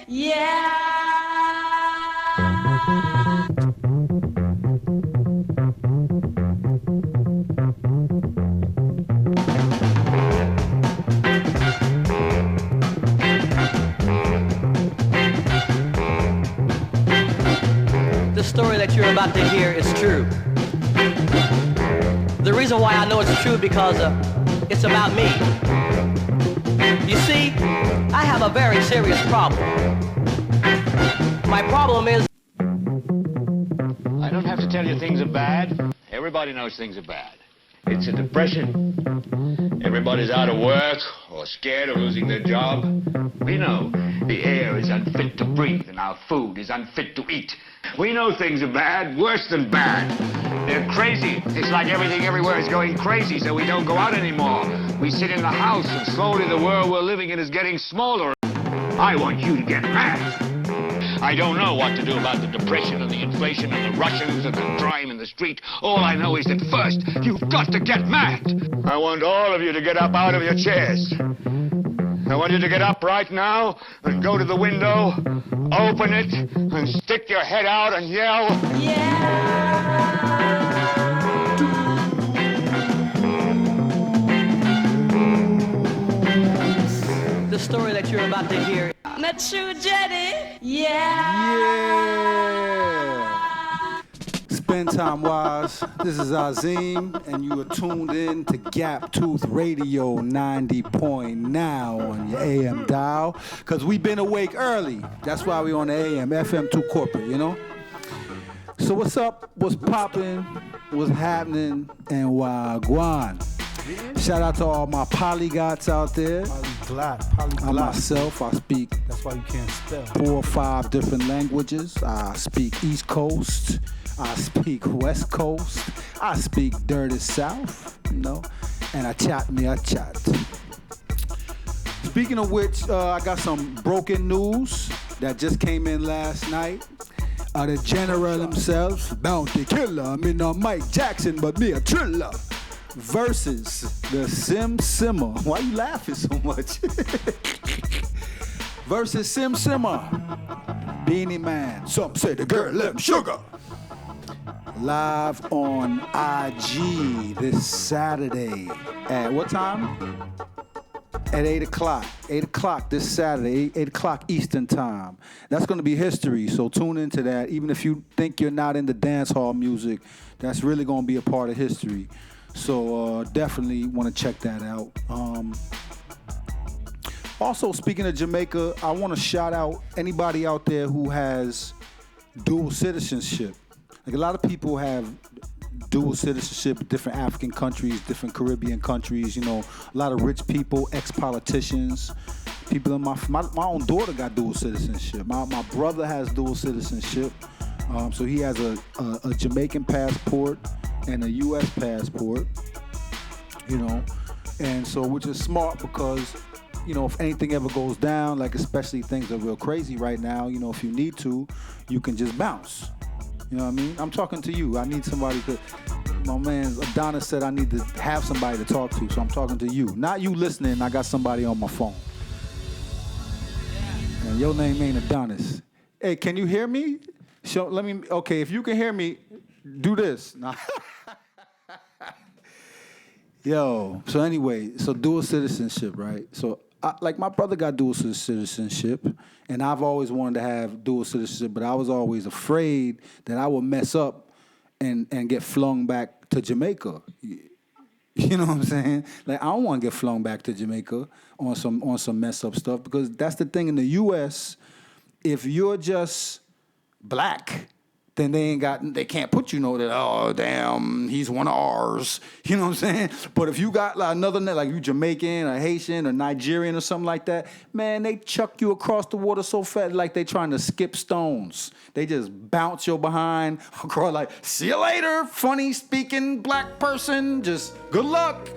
The story that you're about to hear is true. The reason why I know it's true because it's about me. You see, I have a very serious problem. My problem is I don't have to tell you things are bad. Everybody knows things are bad. It's a depression. Everybody's out of work or scared of losing their job. We know the air is unfit to breathe and our food is unfit to eat. We know things are bad, worse than bad. They're crazy. It's like everything everywhere is going crazy, so we don't go out anymore. We sit in the house, and slowly the world we're living in is getting smaller. I want you to get mad. I don't know what to do about the depression and the inflation and the Russians and the crime in the street. All I know is that first, you've got to get mad. I want all of you to get up out of your chairs. I want you to get up right now and go to the window, open it, and stick your head out and yell, the story that you're about to hear. The true Jetty. Spend time wise. This is Azeem, and you are tuned in to Gap Tooth Radio 90.9 on your AM dial. Cause we've been awake early. That's why we on the AM, FM2 corporate, you know. So what's up? What's popping? What's happening? And wagwan. Shout out to all my polygots out there. Polyglot. I myself, I speak. That's why you can't spell. 4 or 5 different languages. I speak East Coast. I speak West Coast. I speak dirty South, you know. And I chat. Speaking of which, I got some broken news that just came in last night. The general himself, Bounty Killer. I mean, not Mike Jackson, but me a Triller. Versus the Simmer. Why you laughing so much? Versus Simmer. Beanie Man. Some say the girl left him sugar. Live on IG this Saturday. At what time? At 8 o'clock. 8 o'clock this Saturday, 8 o'clock Eastern time. That's going to be history, so tune into that. Even if you think you're not into dance hall music, that's really going to be a part of history. So definitely want to check that out. Also, speaking of Jamaica, I want to shout out anybody out there who has dual citizenship. Like a lot of people have dual citizenship in different African countries, different Caribbean countries, you know, a lot of rich people, ex-politicians, people in my own daughter got dual citizenship. My brother has dual citizenship. So he has a Jamaican passport and a U.S. passport, you know, and so which is smart because, you know, if anything ever goes down, like especially things are real crazy right now, you know, if you need to, you can just bounce. You know what I mean? I'm talking to you. I need somebody to, my man Adonis said I need to have somebody to talk to, so I'm talking to you. Not you listening, I got somebody on my phone. And your name ain't Adonis. Hey, can you hear me? Okay, if you can hear me, do this. Yo, so anyway, so dual citizenship, right? So, like my brother got dual citizenship, and I've always wanted to have dual citizenship, but I was always afraid that I would mess up and get flung back to Jamaica. You know what I'm saying? Like, I don't want to get flung back to Jamaica on some mess up stuff, because that's the thing in the U.S., if you're just black, then they can't put you know that, oh, damn, he's one of ours. You know what I'm saying? But if you got like another, like you Jamaican or Haitian or Nigerian or something like that, man, they chuck you across the water so fast like they trying to skip stones. They just bounce your behind across like, see you later, funny speaking black person, just good luck.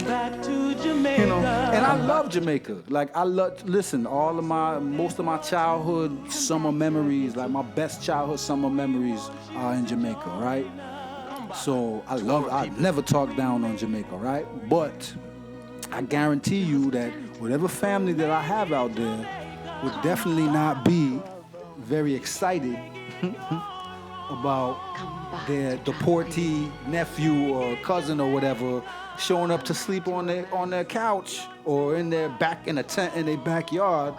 Back to Jamaica. You know, and I love Jamaica. Like listen, most of my childhood summer memories, like my best childhood summer memories are in Jamaica, right? So I never talk down on Jamaica, right? But I guarantee you that whatever family that I have out there would definitely not be very excited about their deportee nephew or cousin or whatever showing up to sleep on their couch or in their back in a tent in their backyard.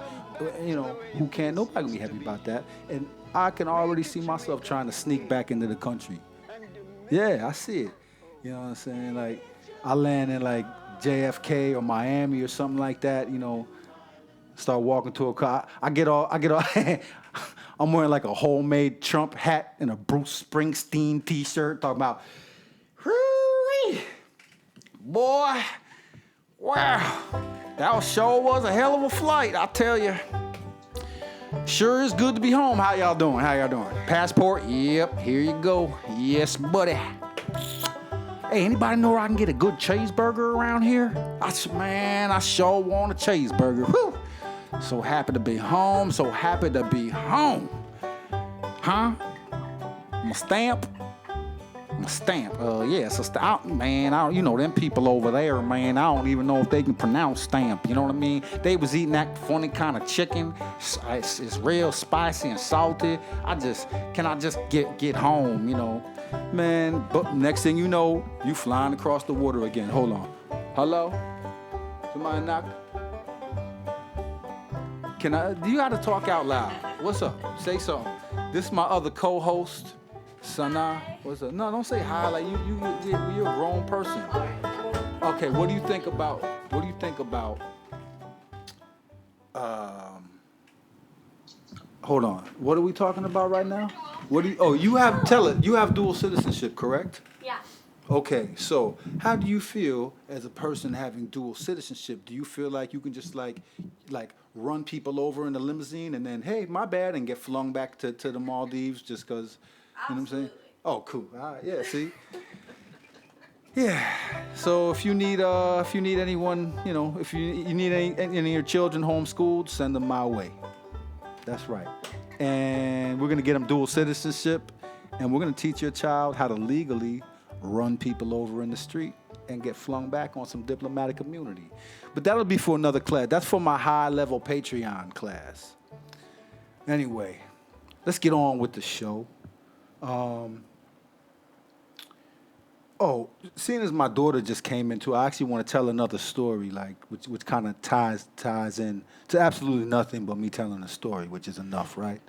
You know, nobody gonna be happy about that. And I can already see myself trying to sneak back into the country. Yeah, I see it. You know what I'm saying? Like, I land in like JFK or Miami or something like that, you know, start walking to a car. I get all I'm wearing like a homemade Trump hat and a Bruce Springsteen t-shirt talking about, boy, wow, that sure was a hell of a flight, I tell you. Sure is good to be home. How y'all doing? Passport? Yep, here you go. Yes, buddy. Hey, anybody know where I can get a good cheeseburger around here? I sure want a cheeseburger. Whew. So happy to be home. Huh? My stamp? Yeah, it's a stamp. Man, you know, them people over there, man, I don't even know if they can pronounce stamp. You know what I mean? They was eating that funny kind of chicken. It's real spicy and salty. Can I just get home, you know? Man, but next thing you know, you flying across the water again. Hold on. Hello? Somebody knock? You gotta talk out loud. What's up? Say something. This is my other co-host, Sana. What's up? No, don't say hi. Like you're a grown person. Okay, what do you think about? Hold on. What are we talking about right now? You have dual citizenship, correct? Yeah. Okay, so how do you feel as a person having dual citizenship? Do you feel like you can just like run people over in a limousine and then, hey, my bad, and get flung back to the Maldives just because, you know what I'm saying? Oh, cool. All right, yeah, see? Yeah. So if you need anyone, you know, if you need any of your children homeschooled, send them my way. That's right. And we're going to get them dual citizenship, and we're going to teach your child how to legally run people over in the street and get flung back on some diplomatic immunity. But that'll be for another class. That's for my high-level Patreon class. Anyway, let's get on with the show. Seeing as my daughter just came into, I actually want to tell another story, like which kind of ties in to absolutely nothing but me telling a story, which is enough, right?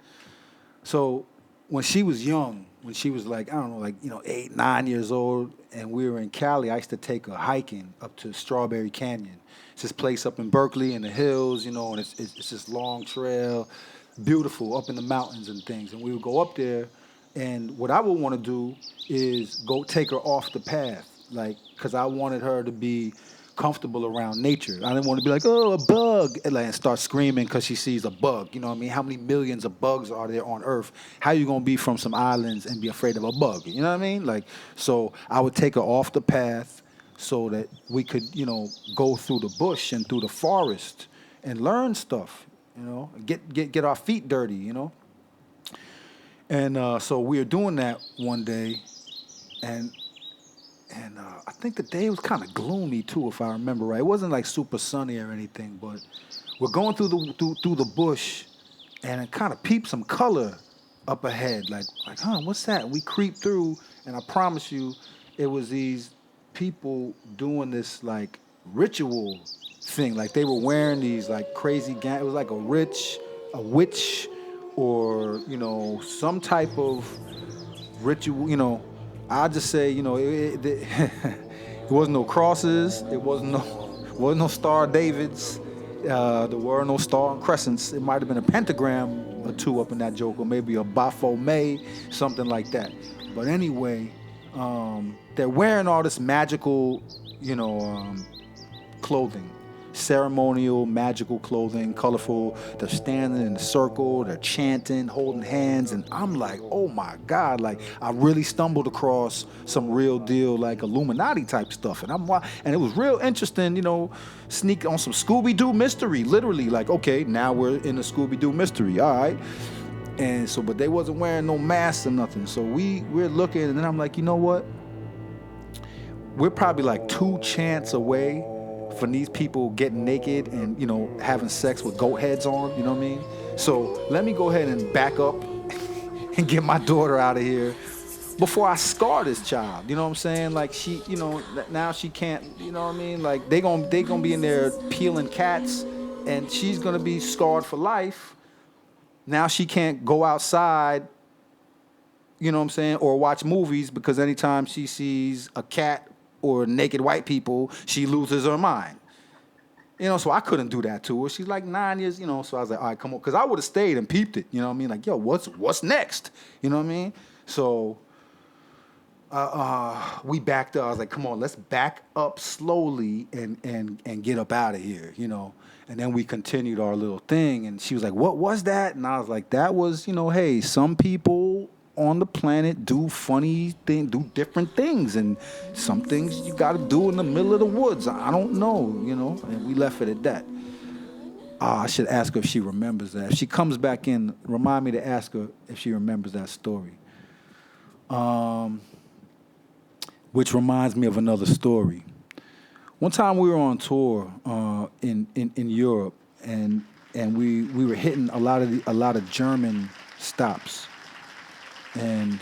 So when she was young, when she was like, I don't know, like, you know, 8, 9 years old, and we were in Cali, I used to take her hiking up to Strawberry Canyon. It's this place up in Berkeley in the hills, you know, and it's this long trail, beautiful, up in the mountains and things. And we would go up there, and what I would want to do is go take her off the path, like, because I wanted her to be comfortable around nature. I didn't want to be like, oh, a bug, and start screaming because she sees a bug. You know what I mean? How many millions of bugs are there on Earth? How you going to be from some islands and be afraid of a bug? You know what I mean? Like, so I would take her off the path so that we could, you know, go through the bush and through the forest and learn stuff, you know, get our feet dirty, you know? And so we were doing that one day, and I think the day was kind of gloomy too, if I remember right. It wasn't like super sunny or anything, but we're going through the bush, and it kind of peeped some color up ahead, like, what's that? And we creep through, and I promise you, it was these people doing this like ritual thing, like they were wearing these like crazy it was like a witch, or, you know, some type of ritual, you know. I just say, you know, it wasn't no crosses, it wasn't no Star Davids, there were no star and crescents. It might have been a pentagram or two up in that joke, or maybe a Baphomet, something like that. But anyway, they're wearing all this magical, you know, clothing. Ceremonial, magical clothing, colorful. They're standing in a circle, they're chanting, holding hands, and I'm like, oh my God, like I really stumbled across some real deal, like Illuminati type stuff. And it was real interesting, you know, sneak on some Scooby-Doo mystery, literally, like, okay, now we're in a Scooby-Doo mystery, all right. And so, but they wasn't wearing no masks or nothing. So we're looking, and then I'm like, you know what? We're probably like 2 chants away from these people getting naked and, you know, having sex with goat heads on, you know what I mean? So let me go ahead and back up and get my daughter out of here before I scar this child. You know what I'm saying? Like, she, you know, now she can't, you know what I mean? Like, they gonna be in there peeling cats, and she's gonna be scarred for life. Now she can't go outside, you know what I'm saying, or watch movies, because anytime she sees a cat or naked white people, she loses her mind. You know, so I couldn't do that to her. She's like 9 years, you know, so I was like, all right, come on. Because I would have stayed and peeped it, you know what I mean? Like, yo, what's next? You know what I mean? So we backed up. I was like, come on, let's back up slowly and get up out of here, you know? And then we continued our little thing. And she was like, what was that? And I was like, that was, you know, hey, some people on the planet do funny things, do different things, and some things you got to do in the middle of the woods. I don't know, you know, and we left it at that. I should ask her if she remembers that. If she comes back in, remind me to ask her if she remembers that story. Which reminds me of another story. One time we were on tour in Europe, and we were hitting a lot of German stops. And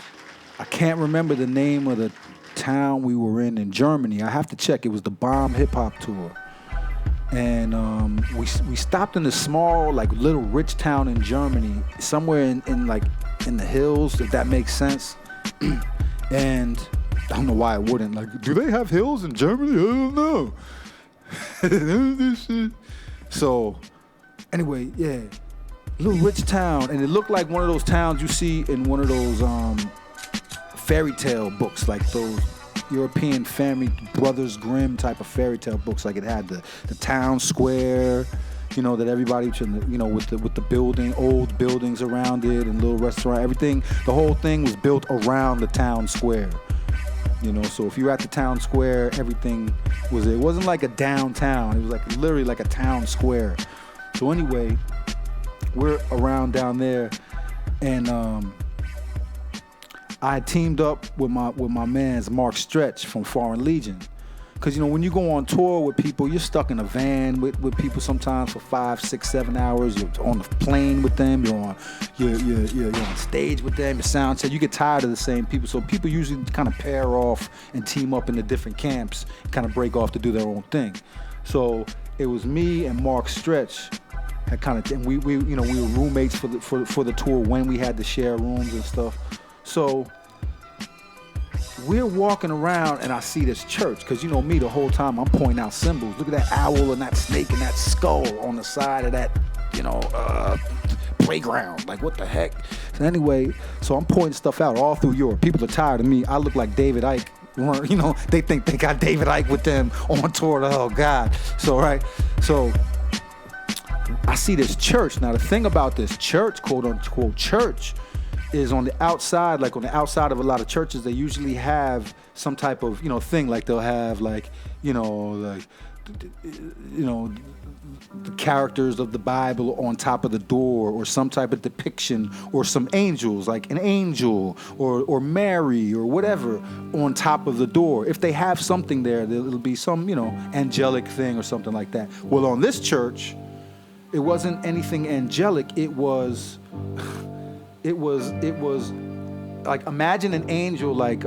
I can't remember the name of the town we were in Germany. I have to check. It was the Bomb Hip Hop Tour. And we stopped in a small, like, little rich town in Germany, somewhere in the hills, if that makes sense. And I don't know why it wouldn't. Like, do they have hills in Germany? I don't know. So, anyway, yeah. Little rich town, and it looked like one of those towns you see in one of those fairy tale books, like those European family Brothers Grimm type of fairy tale books. Like, it had the town square, you know, that everybody, you know, with the building, old buildings around it, and little restaurant, everything. The whole thing was built around the town square. You know, so if you're at the town square, everything was, it wasn't like a downtown. It was like literally like a town square. So anyway, we're around down there, and I teamed up with my man's Mark Stretch from Foreign Legion. Because, you know, when you go on tour with people, you're stuck in a van with people sometimes for 5, 6, 7 hours. You're on the plane with them. You're on stage with them. Your sound check. You get tired of the same people. So people usually kind of pair off and team up into different camps, kind of break off to do their own thing. So it was me and Mark Stretch. And we were roommates for the tour when we had to share rooms and stuff. So we're walking around, and I see this church, because, you know me, the whole time I'm pointing out symbols. Look at that owl and that snake and that skull on the side of that, you know, playground. Like, what the heck? So anyway, so I'm pointing stuff out all through Europe. People are tired of me. I look like David Icke. You know, they think they got David Icke with them on tour. Oh, God. So, right. So I see this church. Now, the thing about this church, quote unquote church, is on the outside, like on the outside of a lot of churches, they usually have some type of, you know, thing. Like, they'll have, like, you know, the characters of the Bible on top of the door, or some type of depiction, or some angels, like an angel or Mary or whatever on top of the door. If they have something there, it'll be some, you know, angelic thing or something like that. Well, on this church, it wasn't anything angelic. It was like, imagine an angel, like,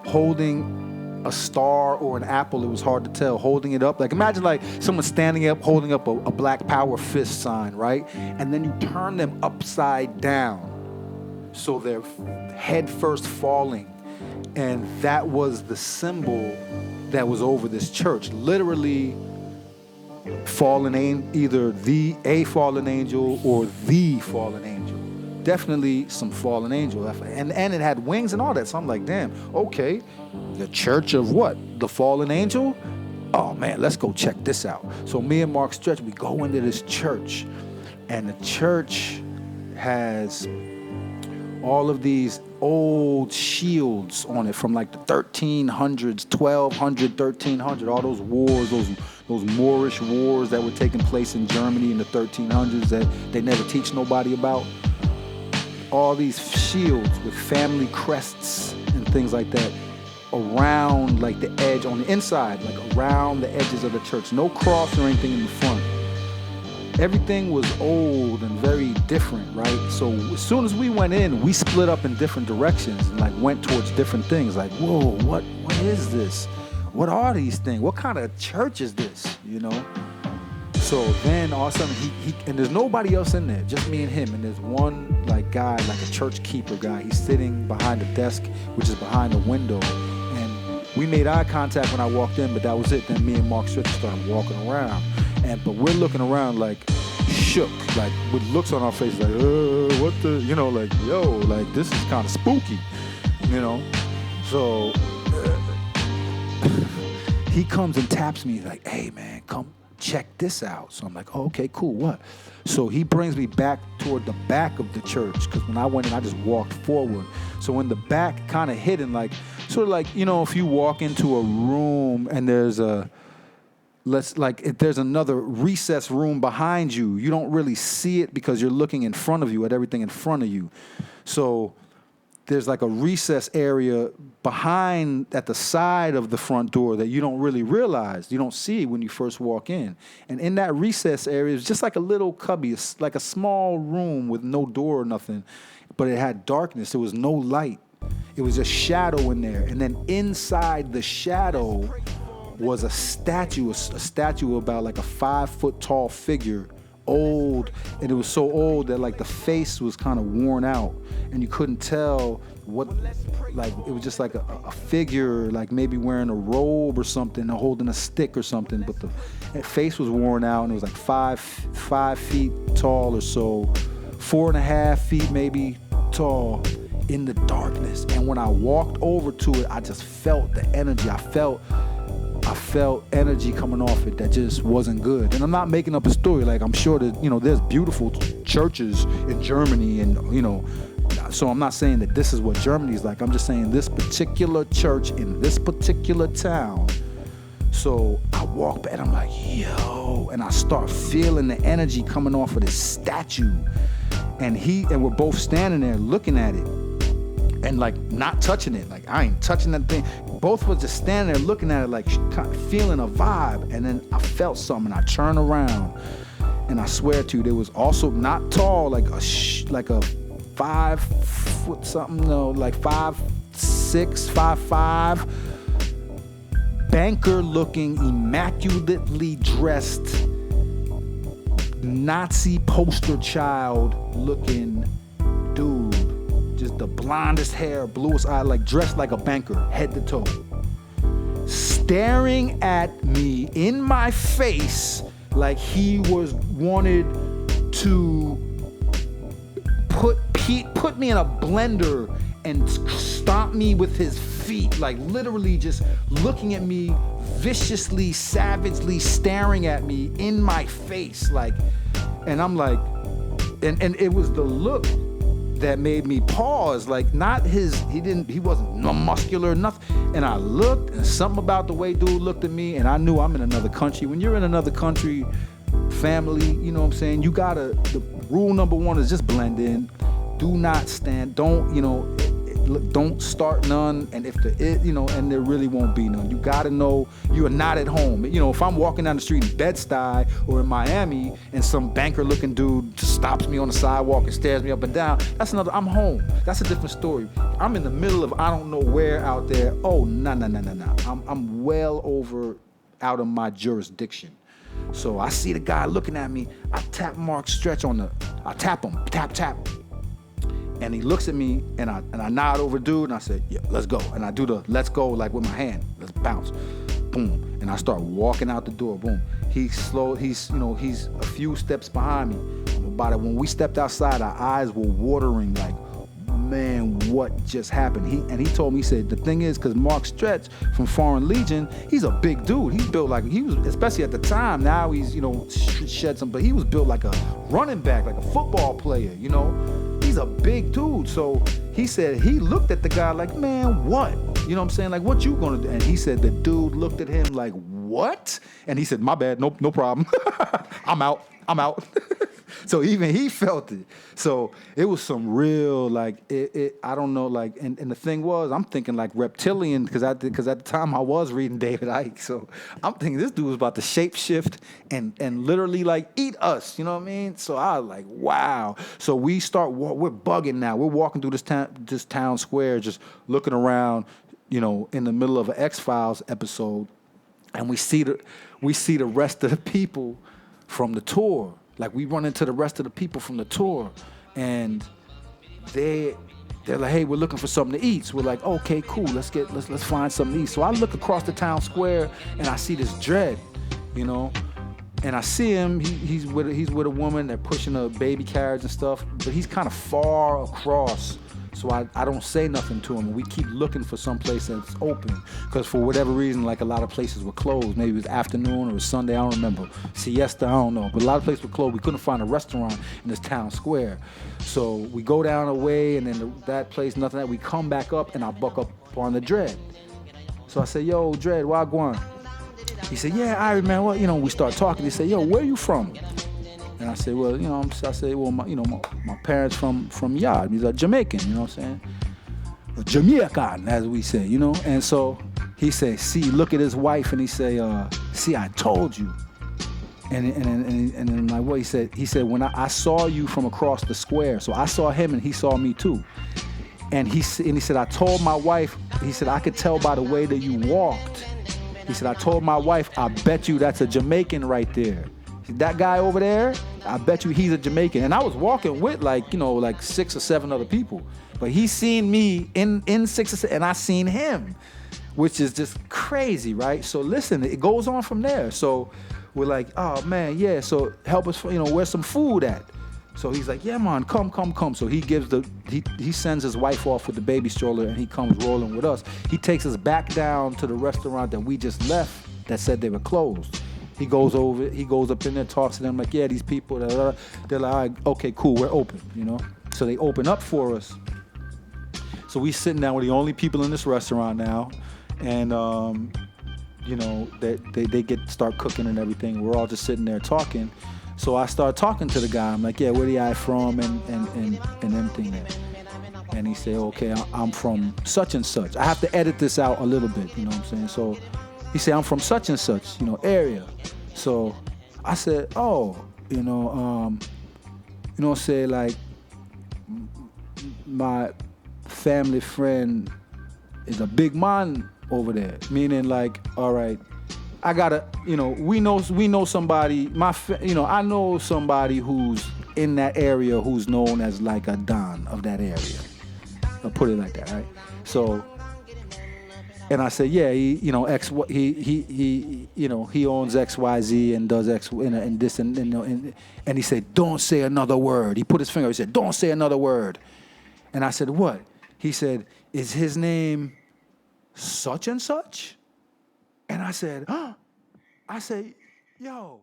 holding a star or an apple. It was hard to tell, holding it up. Like, imagine like someone standing up, holding up a Black Power fist sign, right? And then you turn them upside down, so they're head first falling. And that was the symbol that was over this church. Literally, fallen angel, either a fallen angel or the fallen angel. Definitely some fallen angel. And it had wings and all that. So I'm like, damn, okay. The church of what? The fallen angel? Oh man, let's go check this out. So me and Mark Stretch, we go into this church, and the church has all of these old shields on it from like the 1300s, 1200, 1300, all those wars, those Moorish wars that were taking place in Germany in the 1300s that they never teach nobody about. All these shields with family crests and things like that. around like the edge on the inside, like around the edges of the church. No cross or anything in the front. Everything was old and very different, right? So as soon as we went in, we split up in different directions and like went towards different things. Like, whoa, what is this? What are these things? What kind of church is this? You know? So then all of a sudden he and there's nobody else in there, just me and him. And there's one like guy, like a church keeper guy. He's sitting behind the desk, which is behind the window. And we made eye contact when I walked in, but that was it. Then me and Mark Stretch started walking around. But we're looking around like shook, like with looks on our faces like, what the, you know, like, yo, like this is kind of spooky, you know? So he comes and taps me like, hey man, come check this out. So I'm like, oh, okay, cool, what? So he brings me back toward the back of the church, because when I went in, I just walked forward. So in the back, kind of hidden, like, sort of like, you know, if you walk into a room and there's if there's another recess room behind you, you don't really see it because you're looking in front of you at everything in front of you. So there's like a recess area behind at the side of the front door that you don't really realize. You don't see it when you first walk in. And in that recess area is just like a little cubby, like a small room with no door or nothing, but it had darkness. There was no light. It was a shadow in there. And then inside the shadow was a statue about like a 5-foot tall figure, old, and it was so old that like the face was kind of worn out and you couldn't tell what, like it was just like a figure, like maybe wearing a robe or something or holding a stick or something, but the face was worn out and it was like 5 feet tall or so, 4.5 feet maybe tall in the darkness. And when I walked over to it, I just felt the energy. I felt energy coming off it that just wasn't good. And I'm not making up a story. Like, I'm sure that, you know, there's beautiful churches in Germany and, you know, so I'm not saying that this is what Germany's like. I'm just saying this particular church in this particular town. So I walk back and I'm like, yo, and I start feeling the energy coming off of this statue. And we're both standing there looking at it and like not touching it. Like, I ain't touching that thing. Both of us just standing there looking at it, like kind of feeling a vibe. And then I felt something. I turned around, and I swear to you, there was also not tall, like a 5 foot something, no, like 5'6", 5'5", banker-looking, immaculately dressed, Nazi poster child-looking dude. Just the blondest hair, bluest eye, like dressed like a banker, head to toe. Staring at me in my face like he wanted to put me in a blender and stomp me with his feet. Like literally just looking at me viciously, savagely staring at me in my face. Like, and I'm like, and it was the look that made me pause. Like, not he wasn't muscular enough. And I looked, and something about the way dude looked at me, and I knew I'm in another country. When you're in another country, family, you know what I'm saying? The rule number 1 is just blend in. Do not stand, don't start none, and if and there really won't be none. You gotta know you are not at home. You know, if I'm walking down the street in Bed-Stuy or in Miami and some banker-looking dude just stops me on the sidewalk and stares me up and down, I'm home. That's a different story. I'm in the middle of I don't know where out there. Oh, no. I'm well over out of my jurisdiction. So I see the guy looking at me. I tap Mark Stretch I tap him, tap. And he looks at me, and I nod over dude, and I said, yeah, let's go. And I do the let's go, like with my hand. Let's bounce. Boom. And I start walking out the door. Boom. He's a few steps behind me. When we stepped outside, our eyes were watering like, man, what just happened? He told me, he said, the thing is, because Mark Stretch from Foreign Legion, he's a big dude. He's built like, he was, especially at the time, now he's, shed some, but he was built like a running back, like a football player, He's a big dude. So he said, he looked at the guy like, man, what? You know what I'm saying? Like, what you gonna do? And he said, the dude looked at him like, what? And he said, my bad, no problem. I'm out. So even he felt it. So it was some real, like, I don't know, like, and the thing was, I'm thinking like reptilian, because at the time I was reading David Icke. So I'm thinking this dude was about to shapeshift and literally like eat us, you know what I mean? So I was like, wow. So we're bugging now. We're walking through this town square, just looking around, you know, in the middle of an X-Files episode, and we see the rest of the people from the tour. Like, we run into the rest of the people from the tour, and they're like, hey, we're looking for something to eat. So we're like, okay, cool, let's find something to eat. So I look across the town square and I see this dread, you know, and I see him. He's with a woman. They're pushing a baby carriage and stuff, but he's kind of far across. So I don't say nothing to him. We keep looking for some place that's open, because for whatever reason, like, a lot of places were closed. Maybe it was afternoon or it was Sunday, I don't remember. Siesta, I don't know. But a lot of places were closed. We couldn't find a restaurant in this town square. So we go down a way, and then that place, nothing. We come back up, and I buck up on the Dread. So I say, yo, Dread, wagwan. He said, yeah, Irie, man. Well, you know, we start talking. He said, yo, where you from? And I said, well, you know, my parents from Yard. He's a Jamaican, you know what I'm saying? A Jamaican, as we say, you know? And so he said, see, look at his wife, and he say, see, I told you. And then like, what he said, when I saw you from across the square, so I saw him and he saw me too. And he said, I told my wife, he said, I could tell by the way that you walked. He said, I told my wife, I bet you that's a Jamaican right there. That guy over there, I bet you he's a Jamaican. And I was walking with, like, you know, like 6 or 7 other people. But he seen me in 6 or 7, and I seen him, which is just crazy, right? So listen, it goes on from there. So we're like, oh man, yeah, so help us, you know, where's some food at? So he's like, yeah, man, come. So he sends his wife off with the baby stroller, and he comes rolling with us. He takes us back down to the restaurant that we just left that said they were closed. He goes up in there, talks to them, like, yeah, these people, they're like, all right, okay, cool, we're open, you know? So they open up for us. So we sitting down, we're the only people in this restaurant now, and, you know, they start cooking and everything. We're all just sitting there talking. So I start talking to the guy. I'm like, yeah, where the I from and everything there. And he said, okay, I'm from such and such. I have to edit this out a little bit, you know what I'm saying? So he said, I'm from such and such, you know, area. So I said, oh, say like my family friend is a big man over there. Meaning like, all right, I gotta, you know, we know somebody, I know somebody who's in that area who's known as like a Don of that area. I'll put it like that, right? So, and I said, yeah, he owns XYZ and does X and this and he said, don't say another word. He put his finger. He said, don't say another word. And I said, what? He said, is his name such and such? And I said, huh? I said, yo,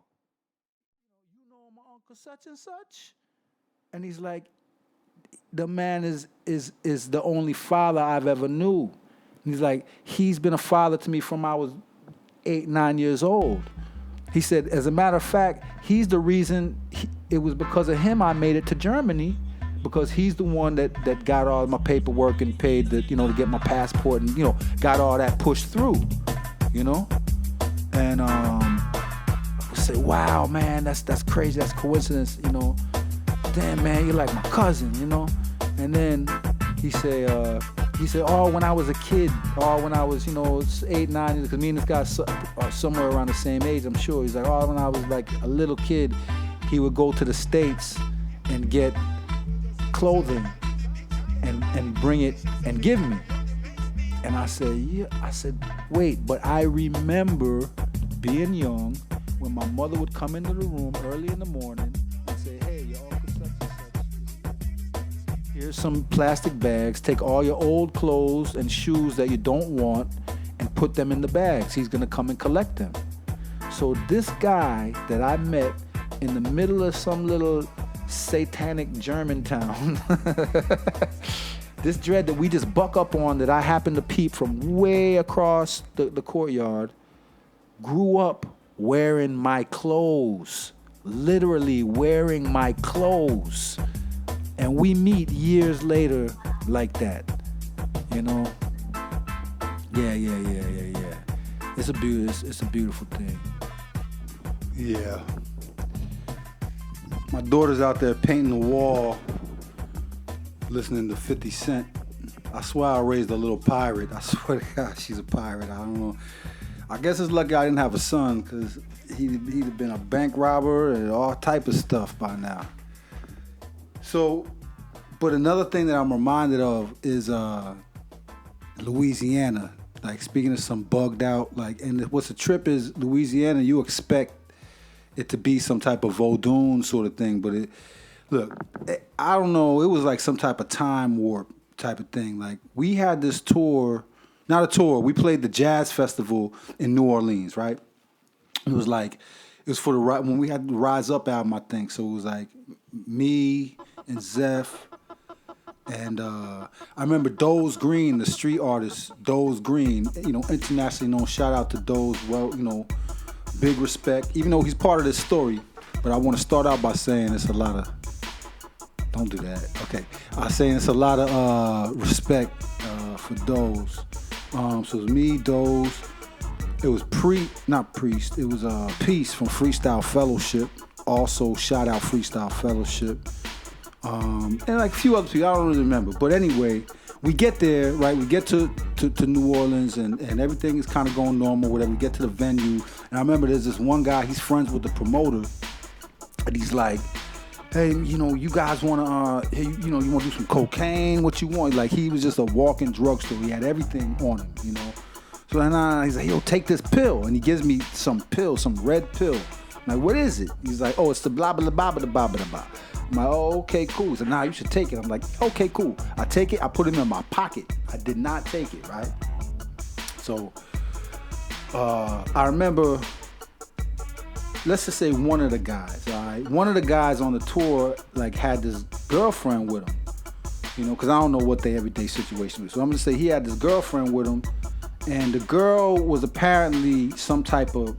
you know my uncle such and such? And he's like, the man is the only father I've ever knew. He's like, he's been a father to me from I was 8, 9 years old. He said, as a matter of fact, he's the reason, it was because of him I made it to Germany, because he's the one that got all my paperwork and paid to get my passport and, got all that pushed through, And I say, wow, man, that's crazy, that's coincidence, Damn, man, you're like my cousin, And then he said, oh, when I was a kid, when I was, 8, 9, because me and this guy are somewhere around the same age, I'm sure. He's like, oh, when I was like a little kid, he would go to the States and get clothing and bring it and give me. And I said, yeah. I said, wait, but I remember being young when my mother would come into the room early in the morning and say, hey, your uncle such and such, here's some plastic bags. Take all your old clothes and shoes that you don't want and put them in the bags. He's going to come and collect them. So this guy that I met in the middle of some little satanic German town, this dread that we just buck up on, that I happened to peep from way across the courtyard, grew up wearing my clothes. literally wearing my clothes. And we meet years later like that, you know? Yeah. It's a beautiful thing. Yeah. My daughter's out there painting the wall, listening to 50 Cent. I swear I raised a little pirate. I swear to God, she's a pirate. I don't know. I guess it's lucky I didn't have a son, because he'd have been a bank robber and all type of stuff by now. So, but another thing that I'm reminded of is Louisiana. Like, speaking of some bugged out, like, and what's the trip is Louisiana, you expect it to be some type of Vodun sort of thing, but I don't know, it was like some type of time warp type of thing. Like, we had this tour, not a tour, we played the jazz festival in New Orleans, right? It was for the, when we had the Rise Up album, I think, so it was like me and Zeph, and I remember Doze Green, the street artist, Doze Green, internationally known, shout out to Doze, big respect, even though he's part of this story, but I want to start out by saying it's a lot of, don't do that, okay, I'm saying it's a lot of respect for Doze. So it was me, Doze, it was it was Peace from Freestyle Fellowship, also shout out Freestyle Fellowship. And like a few other people, I don't really remember. But anyway, we get there, right? We get to New Orleans and everything is kind of going normal, whatever. We get to the venue. And I remember there's this one guy, he's friends with the promoter. And he's like, hey, you guys want to, you want to do some cocaine? What you want? Like, he was just a walking drugstore. He had everything on him, So then he's like, yo, take this pill. And he gives me some pill, some red pill. I'm like, what is it? He's like, oh, it's the blah, blah, blah, blah, blah, blah, blah. I'm like, oh, okay, cool. So now you should take it. I'm like, okay, cool. I take it. I put it in my pocket. I did not take it, right? So I remember, let's just say one of the guys, all right? One of the guys on the tour, like, had this girlfriend with him, because I don't know what their everyday situation was. So I'm going to say he had this girlfriend with him, and the girl was apparently some type of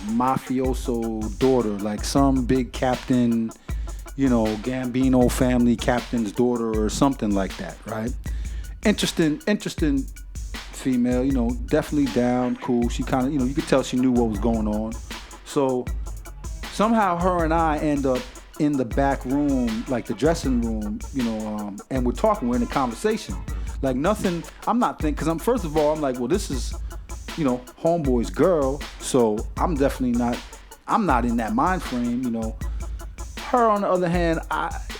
mafioso daughter, like some big captain, Gambino family captain's daughter or something like that, right? Interesting female, definitely down, cool. She kind of, you could tell she knew what was going on. So somehow her and I end up in the back room, like the dressing room, and we're talking, we're in a conversation. Like nothing, I'm not thinking, because first of all, I'm like, well, this is, homeboy's girl, so I'm not in that mind frame, Her, on the other hand,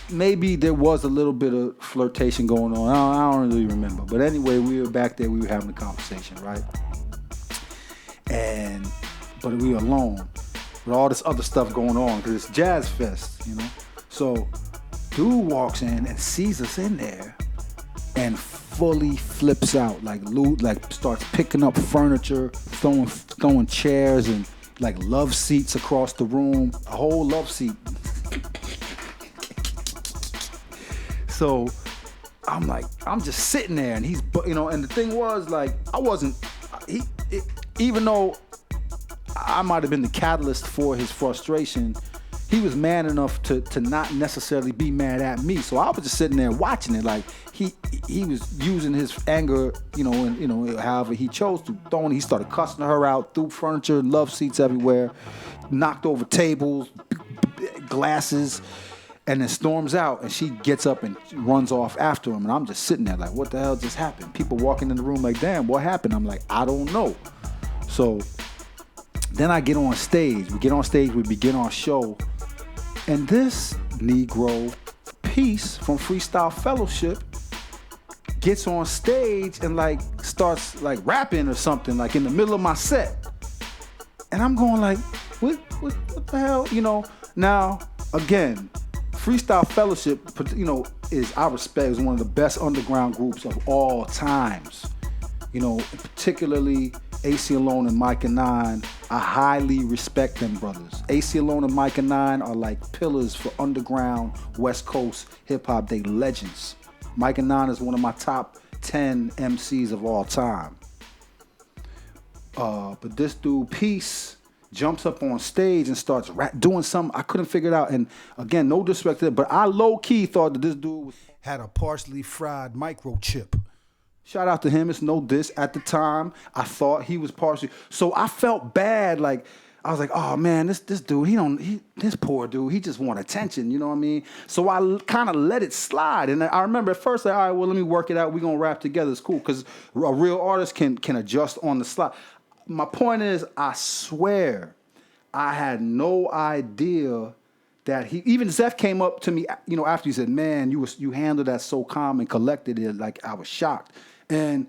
maybe there was a little bit of flirtation going on. I don't really remember. But anyway, we were back there. We were having a conversation, right? But we were alone with all this other stuff going on because it's Jazz Fest, So dude walks in and sees us in there and fully flips out, like starts picking up furniture, throwing chairs and like love seats across the room, a whole love seat. So I'm just sitting there, and he's, and the thing was, like, even though I might have been the catalyst for his frustration, he was man enough to not necessarily be mad at me. So I was just sitting there watching it, like he was using his anger, however he chose to. He started cussing her out, threw furniture, love seats everywhere, knocked over tables, glasses. And then storms out, and she gets up and runs off after him. And I'm just sitting there like, what the hell just happened? People walking in the room like, damn, what happened? I'm like, I don't know. So then I get on stage. We get on stage, we begin our show. And this Negro, Peace from Freestyle Fellowship, gets on stage and like starts like rapping or something, like in the middle of my set. And I'm going like, what the hell? Now, again, Freestyle Fellowship, I respect, is one of the best underground groups of all times. Particularly AC Alone and Micah 9. I highly respect them brothers. AC Alone and Micah 9 are like pillars for underground West Coast hip hop. They legends. Micah 9 is one of my top 10 MCs of all time. But this dude, Peace, jumps up on stage and starts doing something. I couldn't figure it out. And again, no disrespect to it, but I low-key thought that this dude had a partially fried microchip. Shout out to him. It's no diss. At the time, I thought he was partially. So I felt bad. Like, I was like, oh man, this dude, this poor dude, he just want attention, you know what I mean? So I kind of let it slide. And I remember at first, like, all right, well, let me work it out. We're going to rap together. It's cool. Because a real artist can adjust on the slide. My point is, I swear, I had no idea that even Zeph came up to me, you know, after he said, man, you handled that so calm and collected it. Like, I was shocked. And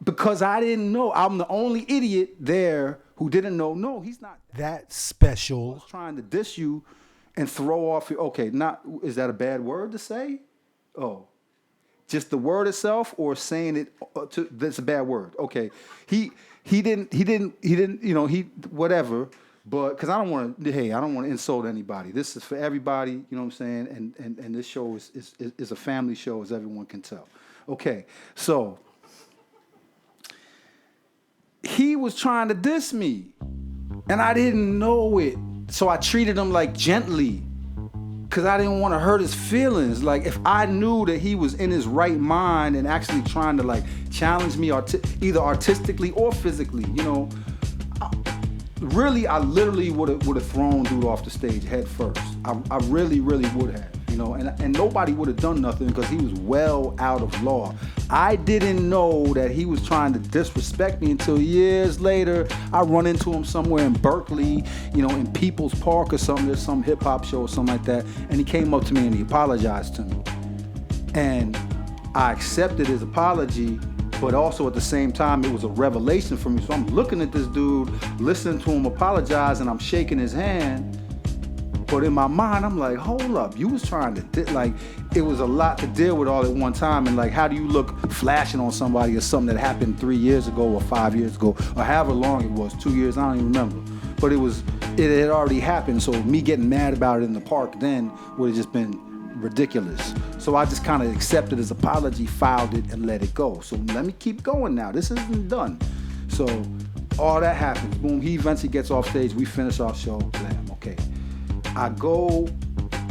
because I didn't know, I'm the only idiot there who didn't know, no, he's not that special. I was trying to diss you and throw off, okay, is that a bad word to say? Oh, just the word itself or saying it, that's a bad word. Okay, he didn't, you know, whatever, but, because I don't want to insult anybody. This is for everybody, you know what I'm saying? And this show is a family show, as everyone can tell. Okay, so he was trying to diss me, and I didn't know it. So I treated him like gently, because I didn't want to hurt his feelings. Like, if I knew that he was in his right mind and actually trying to like challenge me either artistically or physically, you know, I literally would have thrown dude off the stage head first. I really would have. You know, and nobody would have done nothing because he was well out of law. I didn't know that he was trying to disrespect me until years later. I run into him somewhere in Berkeley, you know, in People's Park or something. There's some hip hop show or something like that. And he came up to me and he apologized to me. And I accepted his apology, but also at the same time, it was a revelation for me. So I'm looking at this dude, listening to him apologize, and I'm shaking his hand. But in my mind, I'm like, hold up, you was trying to, like, it was a lot to deal with all at one time. And like, how do you look flashing on somebody or something that happened 3 years ago or 5 years ago, or however long it was, 2 years, I don't even remember. But it had already happened. So me getting mad about it in the park then would have just been ridiculous. So I just kind of accepted his apology, filed it, and let it go. So let me keep going now. This isn't done. So all that happens. Boom, he eventually gets off stage. We finish our show. Blam, okay. I go,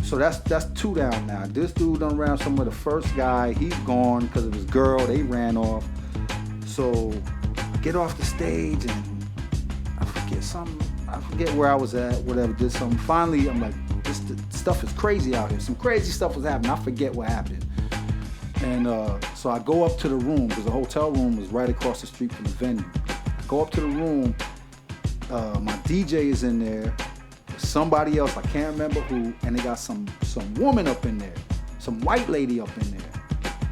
so that's two down now. This dude done ran somewhere. The first guy, he's gone because of his girl. They ran off. So I get off the stage and I forget where I was at, whatever, did something. Finally, I'm like, this stuff is crazy out here. Some crazy stuff was happening. I forget what happened. And so I go up to the room, because the hotel room was right across the street from the venue. I go up to the room. My DJ is in there. Somebody else, I can't remember who, and they got some woman up in there, some white lady up in there.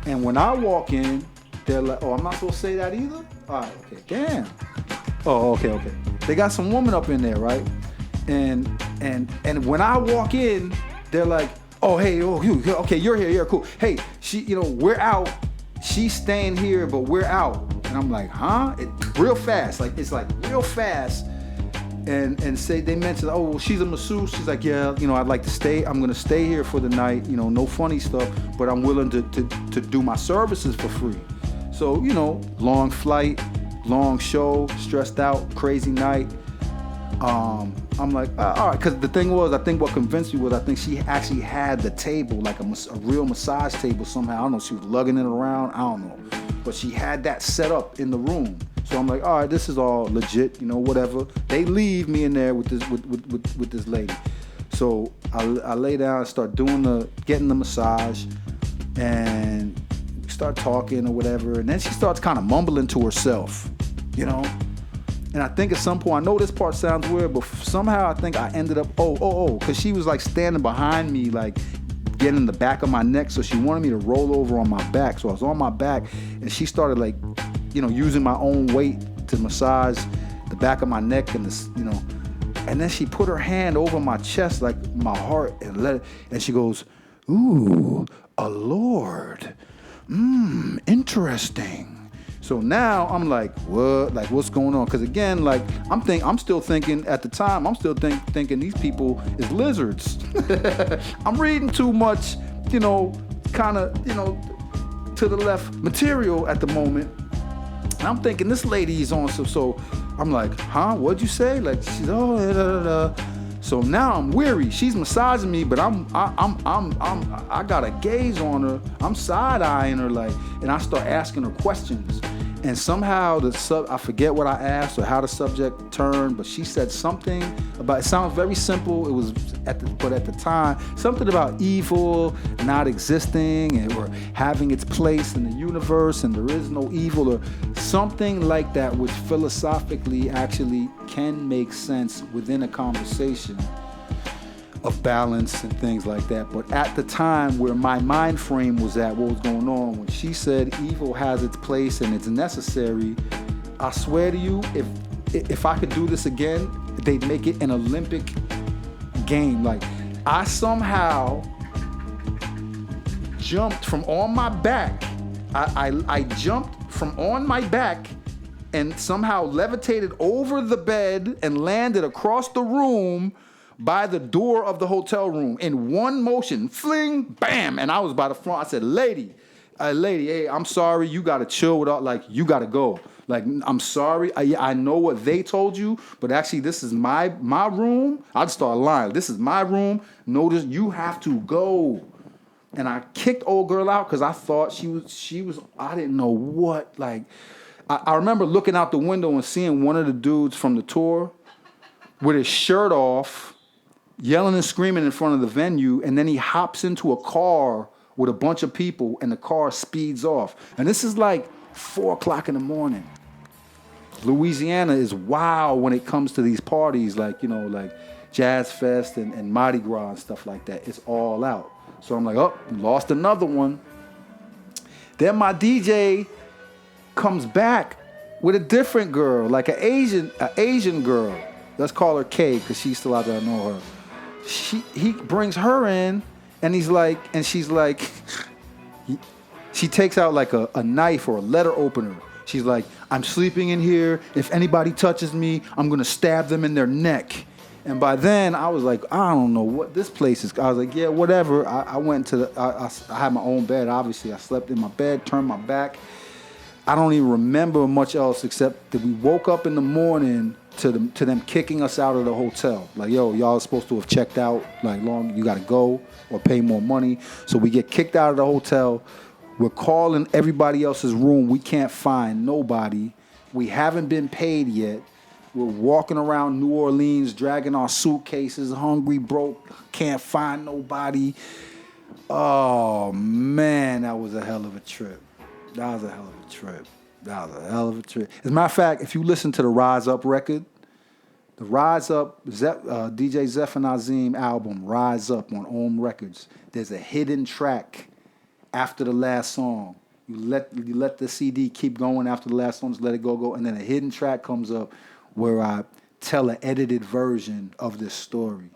And when I walk in, they're like, oh, I'm not supposed to say that either? All right, okay, damn. Oh, okay. They got some woman up in there, right? And when I walk in, they're like, oh, hey, oh, okay, you're here, cool. Hey, we're out. She's staying here, but we're out. And I'm like, huh? Real fast, it's real fast. And say they mentioned, oh, well, she's a masseuse. She's like, yeah, I'd like to stay. I'm gonna stay here for the night. No funny stuff, but I'm willing to do my services for free. So, long flight, long show, stressed out, crazy night. I'm like, all right, because the thing was, I think what convinced me was, I think she actually had the table, like a real massage table somehow. I don't know, she was lugging it around, I don't know. But she had that set up in the room. So I'm like, all right, this is all legit, whatever. They leave me in there with this lady. So I lay down, start getting the massage, and start talking or whatever. And then she starts kind of mumbling to herself, And I think at some point, I know this part sounds weird, but somehow I think I ended up, because she was like standing behind me, like getting in the back of my neck. So she wanted me to roll over on my back. So I was on my back, and she started like, using my own weight to massage the back of my neck and this, and then she put her hand over my chest, like my heart, and she goes, ooh, a lord, interesting. So now I'm like, what? Like, what's going on? Because again, like, I'm still thinking at the time, thinking these people is lizards. I'm reading too much, kind of, to the left material at the moment. And I'm thinking this lady's on, so I'm like, huh? What'd you say? Like, she's So now I'm weary. She's massaging me, but I got a gaze on her. I'm side eyeing her, like, and I start asking her questions. And somehow I forget what I asked or how the subject turned, but she said something about, it sounds very simple. It was but at the time, something about evil not existing or having its place in the universe and there is no evil or something like that, which philosophically actually can make sense within a conversation of balance and things like that. But at the time where my mind frame was at, what was going on, when she said evil has its place and it's necessary, I swear to you, if I could do this again, they'd make it an Olympic game. Like, I somehow jumped from on my back. I jumped from on my back and somehow levitated over the bed and landed across the room by the door of the hotel room in one motion, fling, bam, and I was by the front. I said, lady, hey, I'm sorry, you gotta chill with all, like, you gotta go. Like, I'm sorry, I know what they told you, but actually this is my room. I just started lying. This is my room. Notice you have to go. And I kicked old girl out because I thought she was, I didn't know what, like, I remember looking out the window and seeing one of the dudes from the tour with his shirt off, yelling and screaming in front of the venue, and then he hops into a car with a bunch of people, and the car speeds off. And this is like 4 o'clock in the morning. Louisiana is wild when it comes to these parties, like, you know, like Jazz Fest and Mardi Gras and stuff like that. It's all out. So I'm like, oh, lost another one. Then my DJ comes back with a different girl, like an Asian girl. Let's call her Kay, because she's still out there, I know her. He brings her in, and she's like, she takes out like a knife or a letter opener. She's like, I'm sleeping in here. If anybody touches me, I'm gonna stab them in their neck. And by then, I was like, I don't know what this place is. I was like, yeah, whatever. I went to I had my own bed, obviously. I slept in my bed, turned my back. I don't even remember much else except that we woke up in the morning to them kicking us out of the hotel. Like, yo, y'all are supposed to have checked out, like, you gotta go or pay more money. So we get kicked out of the hotel. We're calling everybody else's room. We can't find nobody. We haven't been paid yet. We're walking around New Orleans, dragging our suitcases, hungry, broke, can't find nobody. Oh, man, that was a hell of a trip. As a matter of fact, if you listen to the Rise Up record, the Rise Up, DJ Zeph and Azeem album, Rise Up on Ohm Records, there's a hidden track after the last song. You let the CD keep going after the last song, just let it go, and then a hidden track comes up where I tell an edited version of this story.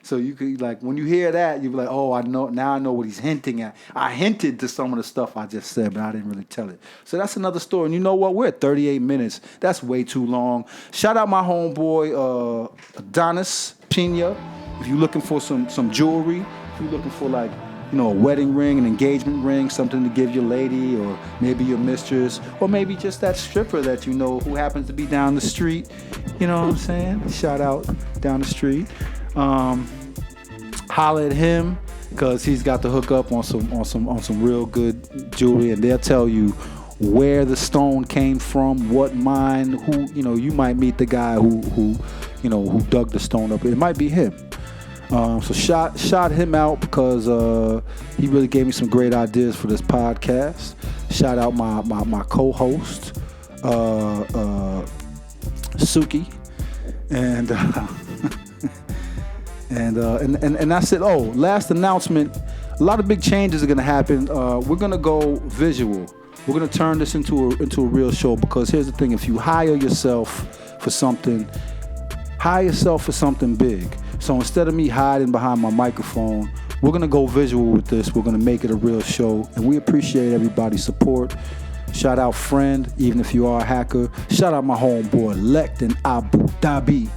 So you could, like, when you hear that, you be like, oh, I know what he's hinting at. I hinted to some of the stuff I just said, but I didn't really tell it. So that's another story. And you know what? We're at 38 minutes. That's way too long. Shout out my homeboy, Adonis Pena. If you're looking for some jewelry, if you're looking for, like, you know, a wedding ring, an engagement ring, something to give your lady or maybe your mistress or maybe just that stripper that you know who happens to be down the street. You know what I'm saying? Shout out down the street. Holler at him because he's got the hook up on some real good jewelry, and they'll tell you where the stone came from, what mine, who, you know, you might meet the guy who dug the stone up. It might be him. So shout him out because he really gave me some great ideas for this podcast. Shout out my co-host Suki, and and that's it. Oh, last announcement. A lot of big changes are gonna happen. We're gonna go visual. We're gonna turn this into a real show because here's the thing: if you hire yourself for something, hire yourself for something big. So instead of me hiding behind my microphone, we're gonna go visual with this. We're gonna make it a real show, and we appreciate everybody's support. Shout out friend, even if you are a hacker. Shout out my homeboy Lect in Abu Dhabi.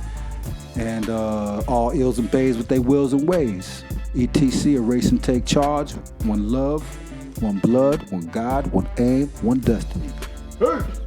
And all ills and bays with their wills and ways. ETC, erase and take charge. One love, one blood, one God, one aim, one destiny. Peace.